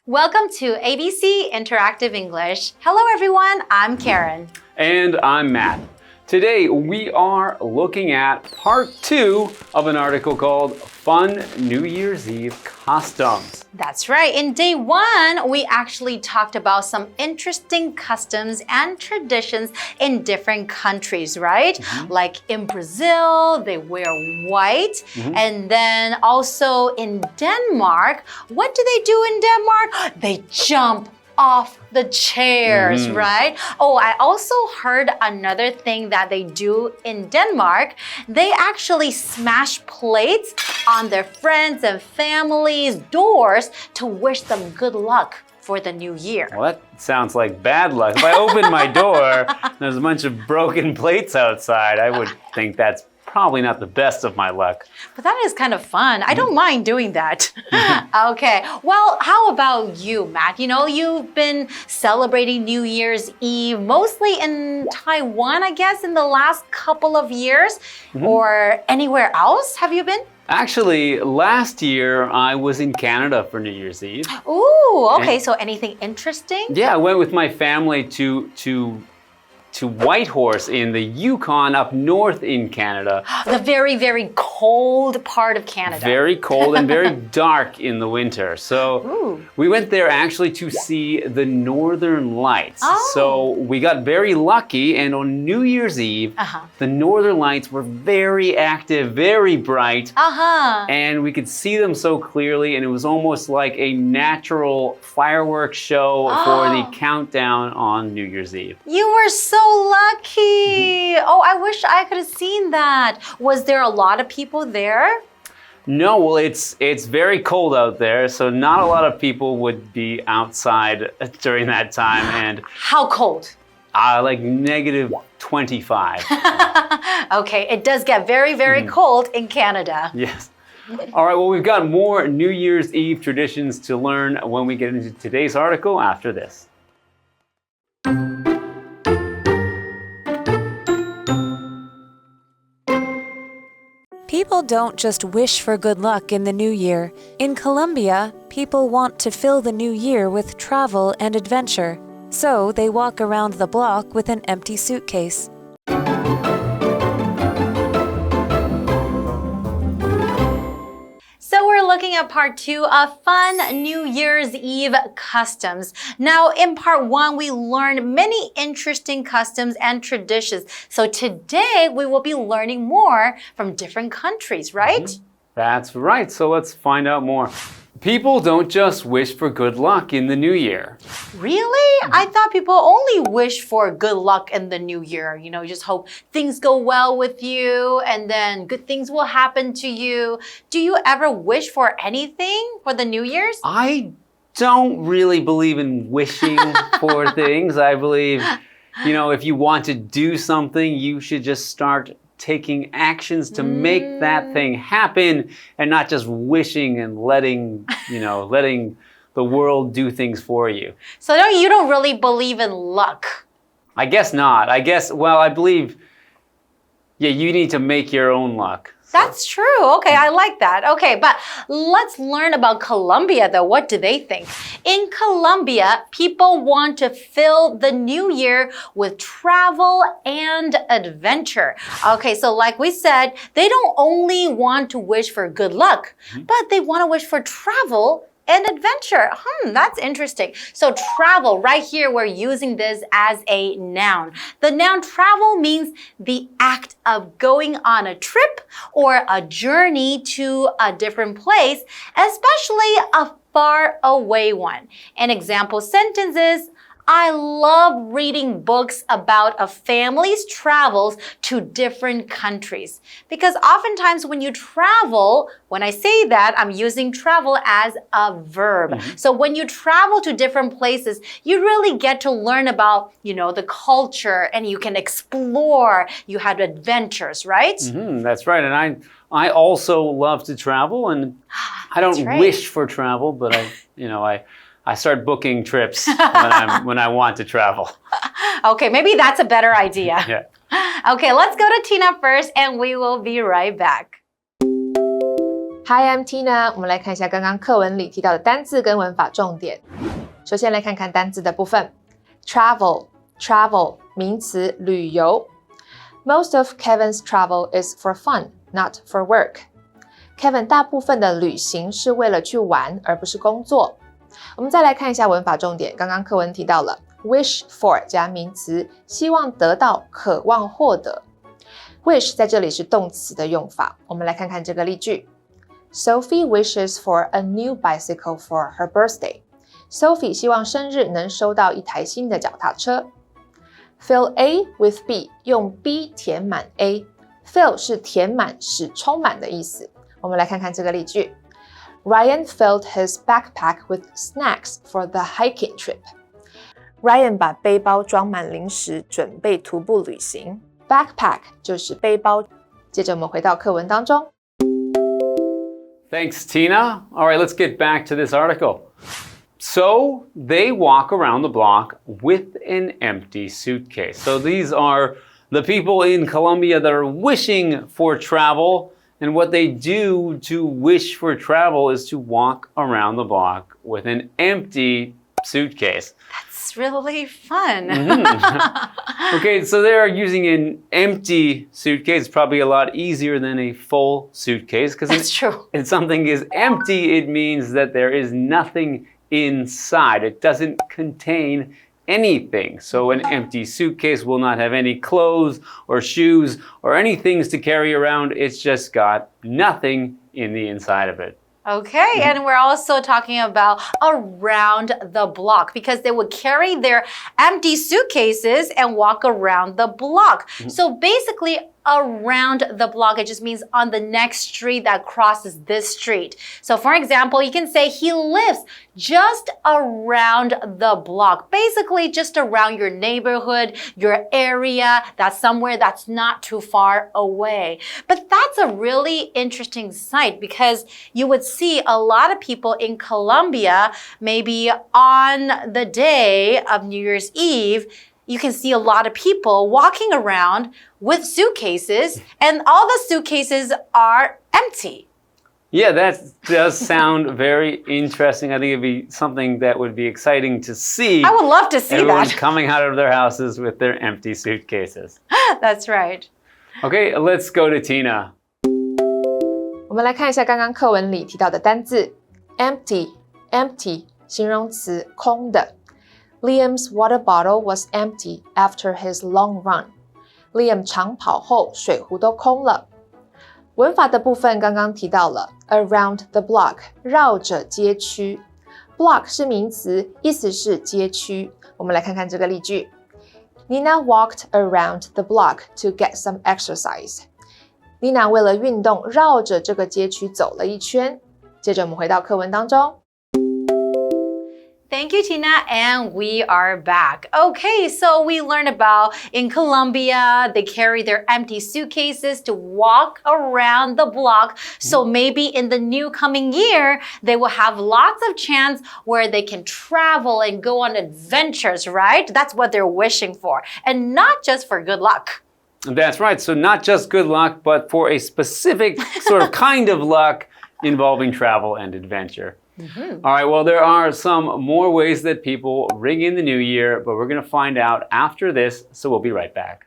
Welcome to ABC Interactive English. Hello everyone, I'm Karen. And I'm Matt. Today we are looking at part 2 of an article called Fun New Year's Eve Customs. That's right. In day 1, we actually talked about some interesting customs and traditions in different countries, right? Like in Brazil, they wear white. And then also in Denmark, what do they do in Denmark? They jump off the chairs, right? Oh, I also heard another thing that they do in Denmark. They actually smash plates on their friends and families' doors to wish them good luck for the new year. Well, that sounds like bad luck. If I open my door and there's a bunch of broken plates outside, I would think that's probably not the best of my luck. But that is kind of fun. I don't mind doing that. Okay, well, how about you, Matt? You know, you've been celebrating New Year's Eve mostly in Taiwan, I guess, in the last couple of years. Or anywhere else have you been? Actually, last year I was in Canada for New Year's Eve. Ooh, okay, so anything interesting? Yeah, I went with my family to Whitehorse in the Yukon up north in Canada. The very, very cold part of Canada. Very cold and very dark in the winter. So we went there actually to see the Northern Lights. So we got very lucky, and on New Year's Eve, the Northern Lights were very active, very bright, and we could see them so clearly, and it was almost like a natural fireworks show for the countdown on New Year's Eve. You were so lucky. Oh, I wish I could have seen that. Was there a lot of people there? No, well, it's very cold out there, so not a lot of people would be outside during that time. And how cold? Like negative 25. Okay, it does get very, very cold in Canada. Yes. All right, well, we've got more New Year's Eve traditions to learn when we get into today's article after this. People don't just wish for good luck in the new year. In Colombia, people want to fill the new year with travel and adventure. So they walk around the block with an empty suitcase. So we're looking at part 2 of Fun New Year's Eve Customs. Now, in part 1, we learned many interesting customs and traditions. So today, we will be learning more from different countries, right? That's right. So let's find out more. People don't just wish for good luck in the new year. Really? I thought people only wish for good luck in the new year. You know, just hope things go well with you and then good things will happen to you. Do you ever wish for anything for the New Year's? I don't really believe in wishing for things. I believe, you know, if you want to do something, you should just start taking actions to make that thing happen and not just wishing and letting the world do things for you. So you don't really believe in luck? I guess not. I believe, you need to make your own luck. That's true. Okay, I like that. Okay, but let's learn about Colombia though. What do they think? In Colombia, people want to fill the new year with travel and adventure. Okay, so like we said, they don't only want to wish for good luck, but they want to wish for travel and adventure. That's interesting. So travel, right here, we're using this as a noun. The noun travel means the act of going on a trip or a journey to a different place, especially a far away one. An example sentence is, I love reading books about a family's travels to different countries. Because oftentimes when you travel, when I say that, I'm using travel as a verb. So when you travel to different places, you really get to learn about, the culture, and you can explore. You have adventures, right? That's right. And I also love to travel, and I don't wish for travel, but I start booking trips when I want to travel. Okay, maybe that's a better idea. Yeah. Okay, let's go to Tina first and we will be right back. Hi, I'm Tina. 我们来看一下刚刚课文里提到的单字跟文法重点。首先来看看单字的部分。Travel 名词，旅游。Most of Kevin's travel is for fun, not for work. Kevin 大部分的旅行是为了去玩，而不是工作。我们再来看一下文法重点。刚刚课文提到了 wish for 加名词，希望得到，渴望获得。Wish 在这里是动词的用法。我们来看看这个例句。Sophie wishes for a new bicycle for her birthday. Sophie 希望生日能收到一台新的脚踏车。Fill A with B 用 B 填满 A。Fill 是填满，使充满的意思。我们来看看这个例句。Ryan filled his backpack with snacks for the hiking trip. Ryan 把背包装满零食，准备徒步旅行。Backpack 就是背包。接着我们回到课文当中。Thanks, Tina. All right, let's get back to this article. So they walk around the block with an empty suitcase. So these are the people in Colombia that are wishing for travel. And what they do to wish for travel is to walk around the block with an empty suitcase. It's really fun. Okay, so they are using an empty suitcase. It's probably a lot easier than a full suitcase. That's true. If something is empty, it means that there is nothing inside. It doesn't contain anything. So an empty suitcase will not have any clothes or shoes or any things to carry around. It's just got nothing in the inside of it. Okay, and we're also talking about around the block because they would carry their empty suitcases and walk around the block. So basically, around the block, it just means on the next street that crosses this street. So for example, you can say he lives just around the block. Basically, just around your neighborhood, your area, that's somewhere that's not too far away. But that's a really interesting sight because you would see a lot of people in Colombia, maybe on the day of New Year's Eve, you can see a lot of people walking around with suitcases, and all the suitcases are empty. Yeah, that does sound very interesting. I think it'd be something that would be exciting to see. I would love to see Everyone's that. coming out of their houses with their empty suitcases. That's right. Okay, let's go to Tina. 我们来看一下刚刚课文里提到的单字 empty 形容词，空的。Liam's water bottle was empty after his long run. Liam 长跑后，水壶都空了。文法的部分刚刚提到了 around the block 绕着街区 block 是名词，意思是街区。我们来看看这个例句 Nina walked around the block to get some exercise. Nina 为了运动绕着这个街区走了一圈。接着我们回到课文当中。Thank you, Tina, and we are back. Okay, so we learned about in Colombia, they carry their empty suitcases to walk around the block. So maybe in the new coming year, they will have lots of chance where they can travel and go on adventures, right? That's what they're wishing for, and not just for good luck. That's right. So not just good luck, but for a specific sort of kind of luck involving travel and adventure. All right, well, there are some more ways that people ring in the new year, but we're going to find out after this, so we'll be right back.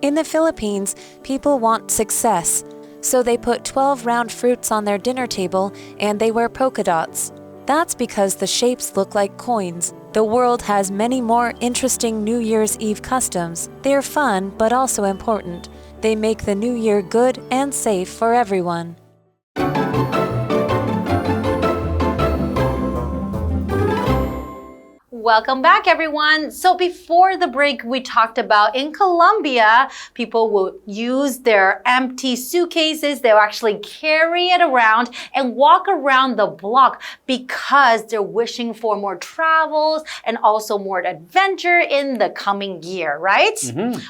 In the Philippines, people want success, so they put 12 round fruits on their dinner table and they wear polka dots. That's because the shapes look like coins. The world has many more interesting New Year's Eve customs. They're fun, but also important. They make the new year good and safe for everyone. Welcome back, everyone. So before the break, we talked about in Colombia, people will use their empty suitcases. They'll actually carry it around and walk around the block because they're wishing for more travels and also more adventure in the coming year, right?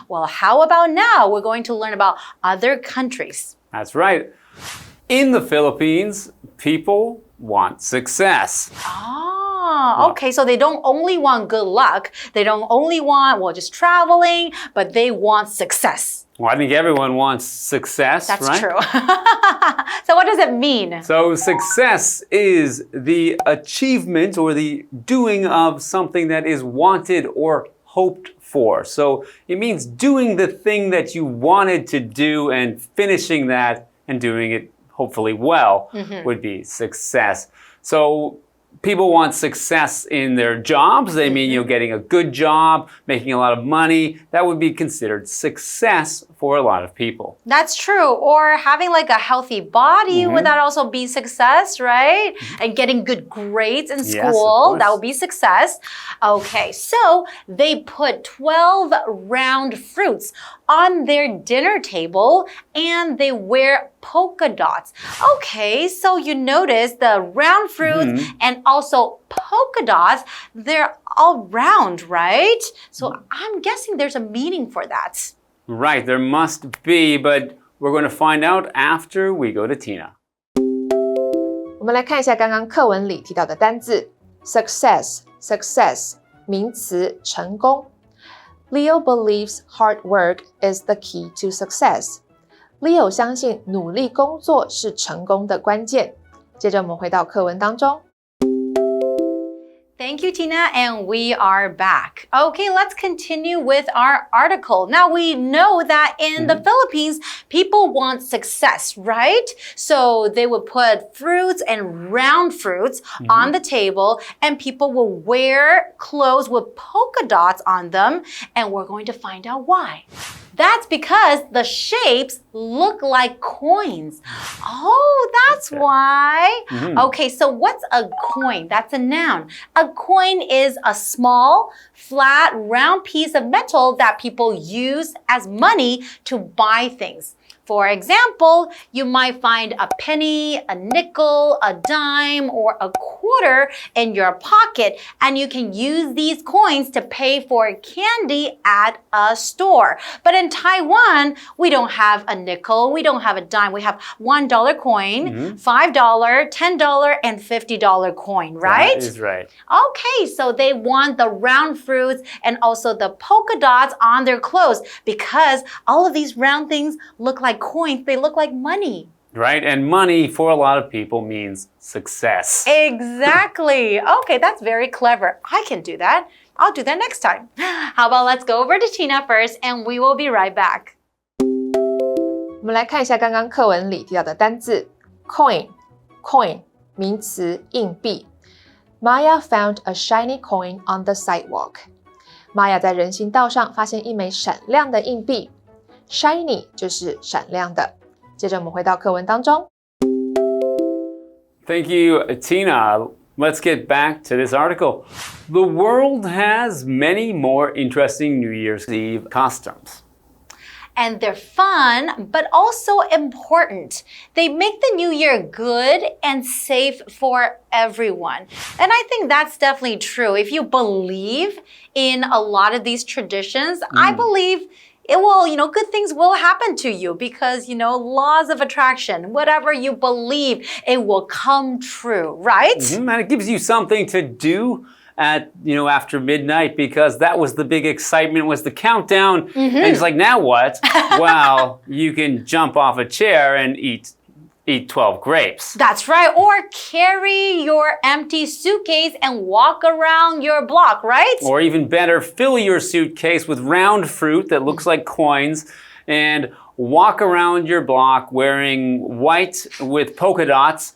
Well, how about now? We're going to learn about other countries. That's right. In the Philippines, people want success. Okay, so they don't only want good luck. They don't only want, well, just traveling, but they want success. Well, I think everyone wants success, That's right? true. So what does it mean? So success is the achievement or the doing of something that is wanted or hoped for. So it means doing the thing that you wanted to do and finishing that and doing it hopefully well would be success. So people want success in their jobs. They mean, getting a good job, making a lot of money. That would be considered success for a lot of people. That's true. Or having like a healthy body, would that also be success, right? And getting good grades in school, that would be success. Okay, so they put 12 round fruits on their dinner table and they wear polka dots. Okay, so you notice the round fruits and also polka dots, they're all round, right? So I'm guessing there's a meaning for that. Right, there must be, but we're going to find out after we go to Tina. 我们来看一下刚刚课文里提到的单字 success 名词成功。Leo believes hard work is the key to success. Leo 相信努力工作是成功的关键。接着我们回到课文当中。Thank you, Tina, and we are back. Okay, let's continue with our article. Now, we know that in the Philippines, people want success, right? So they would put fruits and round fruits on the table, and people will wear clothes with polka dots on them, and we're going to find out why. That's because the shapes look like coins. Oh, that's why. Okay, so what's a coin? That's a noun. A coin is a small, flat, round piece of metal that people use as money to buy things. For example, you might find a penny, a nickel, a dime, or a quarter in your pocket, and you can use these coins to pay for candy at a store. But in Taiwan, we don't have a nickel, we don't have a dime. We have $1 coin, $5, $10, and $50 coin, right? That is right. Okay, so they want the round fruits and also the polka dots on their clothes because all of these round things look like coins, they look like money. Right, and money for a lot of people means success. Exactly. Okay, that's very clever. I can do that. I'll do that next time. How about let's go over to Tina first and we will be right back. 我们来看一下刚刚课文里提到的单字 coin 名词硬币。Maya found a shiny coin on the sidewalk. Maya 在人行道上发现一枚闪亮的硬币。Shiny 就是闪亮的。接着我们回到课文当中。Thank you, Tina. Let's get back to this article. The world has many more interesting New Year's Eve customs. And they're fun, but also important. They make the new year good and safe for everyone. And I think that's definitely true. If you believe in a lot of these traditions, I believe it will, good things will happen to you because, laws of attraction, whatever you believe, it will come true, right? And it gives you something to do at, after midnight because that was the big excitement was the countdown. And it's like, now what? Well, you can jump off a chair and eat 12 grapes. That's right. Or carry your empty suitcase and walk around your block, right? Or even better, fill your suitcase with round fruit that looks like coins and walk around your block wearing white with polka dots.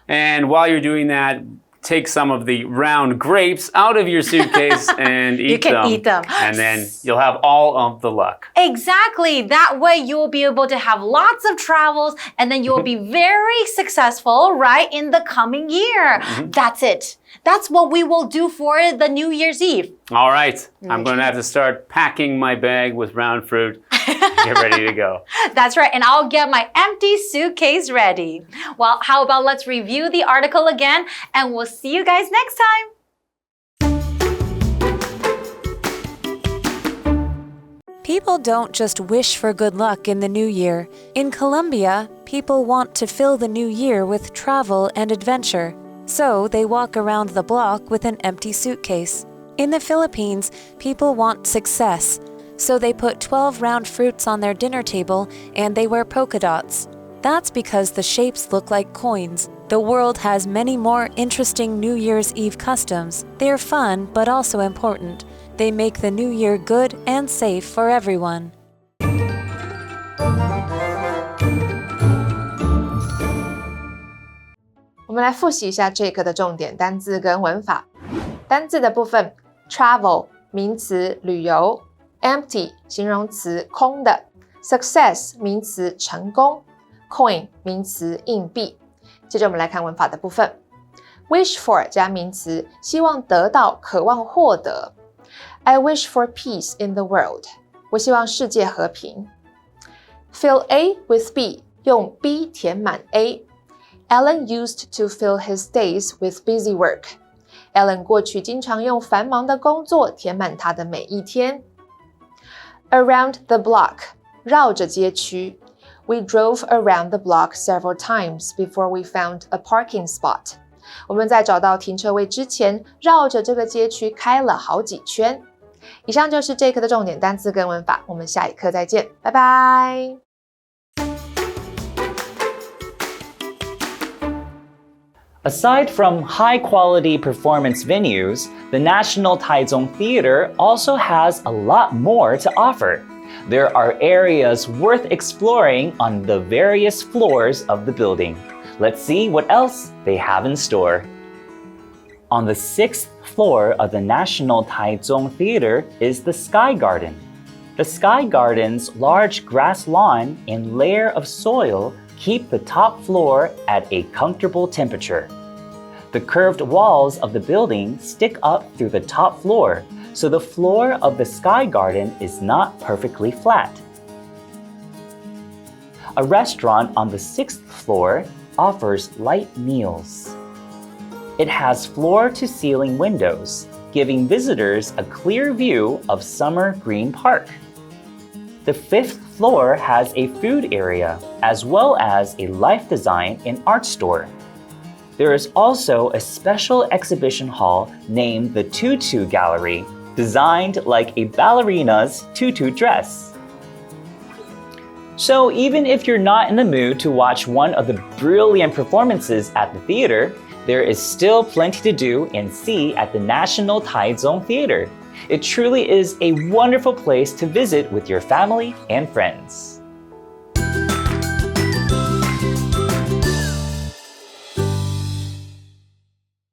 And while you're doing that, take some of the round grapes out of your suitcase and eat them. You can eat them. And then you'll have all of the luck. Exactly. That way you will be able to have lots of travels and then you will be very successful, right, in the coming year. That's it. That's what we will do for the New Year's Eve. All right. I'm going to have to start packing my bag with round fruit. Get ready to go. That's right. And I'll get my empty suitcase ready. Well, how about let's review the article again and we'll see you guys next time. People don't just wish for good luck in the new year. In Colombia, people want to fill the new year with travel and adventure. So they walk around the block with an empty suitcase. In the Philippines, people want success. So they put 12 round fruits on their dinner table and they wear polka dots. That's because the shapes look like coins. The world has many more interesting New Year's Eve customs. They're fun but also important. They make the new year good and safe for everyone. 我们来复习一下这一课的重点单字跟文法。单字的部分 travel 名词旅游 empty 形容词空的 success 名词成功 coin 名词硬币。接着我们来看文法的部分 wish for 加名词希望得到渴望获得 I wish for peace in the world 我希望世界和平 fill A with B 用 B 填满 A Alan used to fill his days with busy work. Alan 过去经常用繁忙的工作填满他的每一天。Around the block, 绕着街区。We drove around the block several times before we found a parking spot. 我们在找到停车位之前，绕着这个街区开了好几圈。以上就是这一课的重点单词跟文法，我们下一课再见，拜拜。Aside from high-quality performance venues, the National Taichung Theater also has a lot more to offer. There are areas worth exploring on the various floors of the building. Let's see what else they have in store. On the 6th floor of the National Taichung Theater is the Sky Garden. The Sky Garden's large grass lawn and layer of soil keep the top floor at a comfortable temperature. The curved walls of the building stick up through the top floor, so the floor of the Sky Garden is not perfectly flat. A restaurant on the 6th floor offers light meals. It has floor-to-ceiling windows, giving visitors a clear view of Summer Green Park. The 5th floor has a food area, as well as a life design and art store. There is also a special exhibition hall named the Tutu Gallery, designed like a ballerina's tutu dress. So even if you're not in the mood to watch one of the brilliant performances at the theater, there is still plenty to do and see at the National Taichung Theater. It truly is a wonderful place to visit with your family and friends.